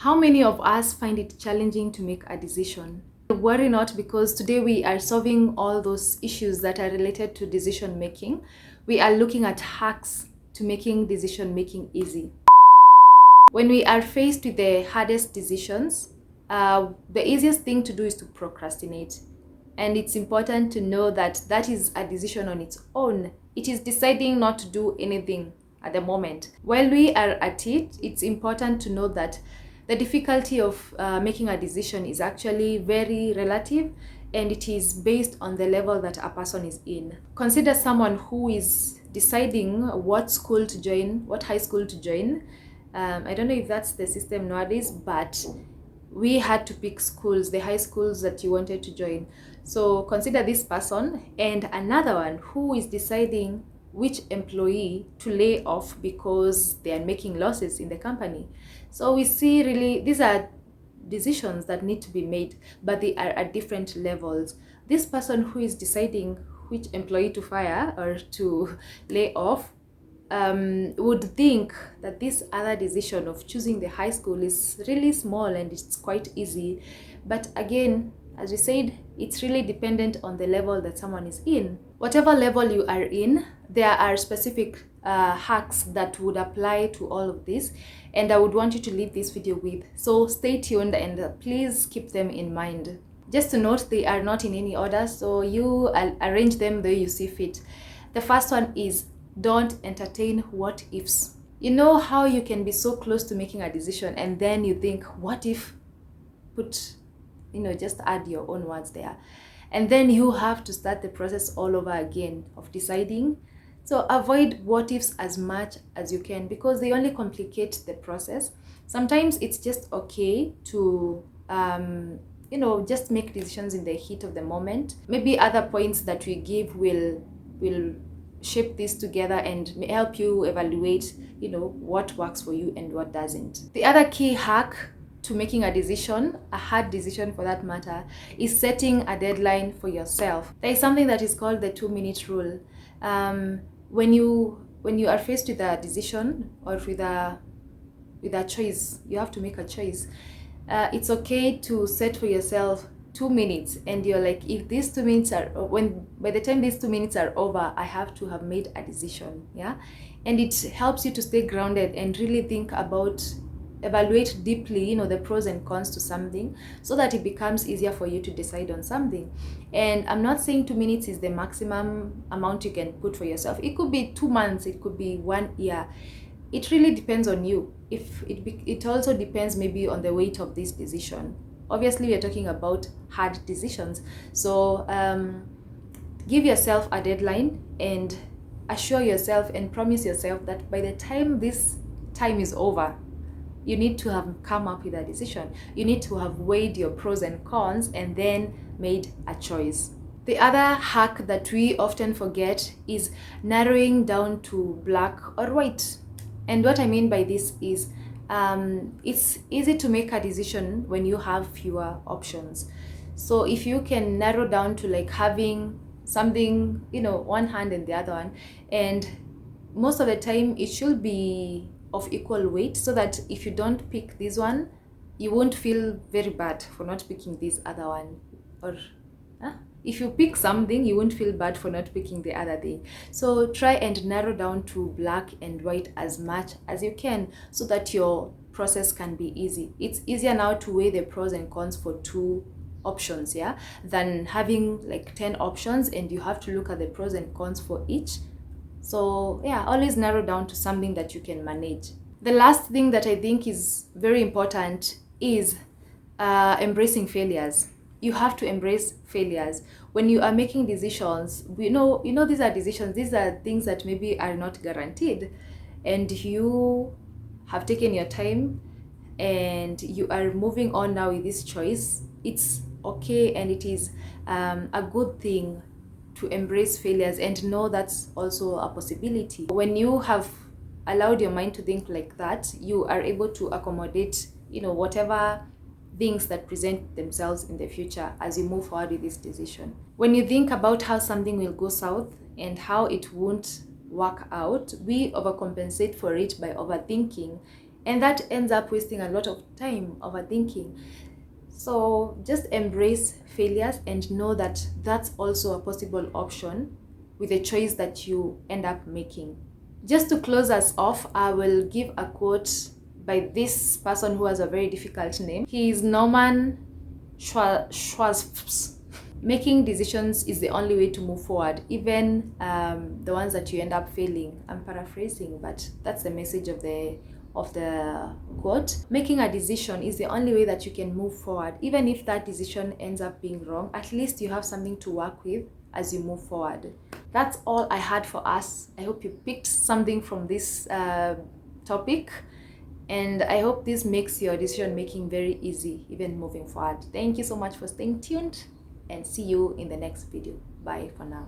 How many of us find it challenging to make a decision? Worry not, because today we are solving all those issues that are related to decision making. We are looking at hacks to making decision making easy. When we are faced with the hardest decisions, the easiest thing to do is to procrastinate. And it's important to know that that is a decision on its own. It is deciding not to do anything at the moment. While we are at it, it's important to know that the difficulty of making a decision is actually very relative, and it is based on the level that a person is in. Consider someone who is deciding what school to join, what high school to join. I don't know if that's the system nowadays, but we had to pick schools, the high schools that you wanted to join. So consider this person and another one who is deciding which employee to lay off because they are making losses in the company. So we see really these are decisions that need to be made, but they are at different levels. This person who is deciding which employee to fire or to lay off would think that this other decision of choosing the high school is really small and it's quite easy. But again, as we said, it's really dependent on the level that someone is in. Whatever level you are in, there are specific hacks that would apply to all of this, and I would want you to leave this video with. So stay tuned and please keep them in mind. Just to note, they are not in any order, so you arrange them the way you see fit. The first one is don't entertain what ifs. You know how you can be so close to making a decision and then you think, what if, just add your own words there. And then you have to start the process all over again of deciding. So avoid what ifs as much as you can, because they only complicate the process. Sometimes it's just okay to just make decisions in the heat of the moment. Maybe other points that we give will shape this together and help you evaluate what works for you and what doesn't. The other key hack to making a decision, a hard decision for that matter, is setting a deadline for yourself. There is something that is called the 2-minute rule. When you are faced with a decision or with a choice, you have to make a choice. It's okay to set for yourself 2 minutes, and you're like, if these 2 minutes by the time these 2 minutes are over, I have to have made a decision. Yeah. And it helps you to stay grounded and really evaluate deeply, the pros and cons to something, so that it becomes easier for you to decide on something. And I'm not saying 2 minutes is the maximum amount you can put for yourself. It could be 2 months, it could be 1 year. It really depends on you. It also depends maybe on the weight of this decision. Obviously, we are talking about hard decisions. So give yourself a deadline and assure yourself and promise yourself that by the time this time is over, you need to have come up with a decision. You need to have weighed your pros and cons and then made a choice. The other hack that we often forget is narrowing down to black or white. And what I mean by this is it's easy to make a decision when you have fewer options. So if you can narrow down to like having something, one hand and the other one, and most of the time it should be of equal weight, so that if you don't pick this one, you won't feel very bad for not picking this other one. Or if you pick something, you won't feel bad for not picking the other thing. So try and narrow down to black and white as much as you can, so that your process can be easy. It's easier now to weigh the pros and cons for 2 options, than having like 10 options and you have to look at the pros and cons for each. So always narrow down to something that you can manage. The last thing that I think is very important is embracing failures. You have to embrace failures when you are making decisions. These are decisions. These are things that maybe are not guaranteed, and you have taken your time and you are moving on now with this choice. It's okay, and it is a good thing to embrace failures and know that's also a possibility. When you have allowed your mind to think like that, you are able to accommodate whatever things that present themselves in the future as you move forward with this decision. When you think about how something will go south and how it won't work out, we overcompensate for it by overthinking, And that ends up wasting a lot of time overthinking. So just embrace failures and know that that's also a possible option with a choice that you end up making. Just to close us off, I will give a quote by this person who has a very difficult name. He is Norman Schwartz. Making decisions is the only way to move forward, even the ones that you end up failing. I'm paraphrasing, but that's the message of the quote. Making a decision is the only way that you can move forward. Even if that decision ends up being wrong, at least you have something to work with as you move forward. That's all I had for us. I hope you picked something from this topic, and I hope this makes your decision making very easy, even moving forward. Thank you so much for staying tuned, and see you in the next video. Bye for now.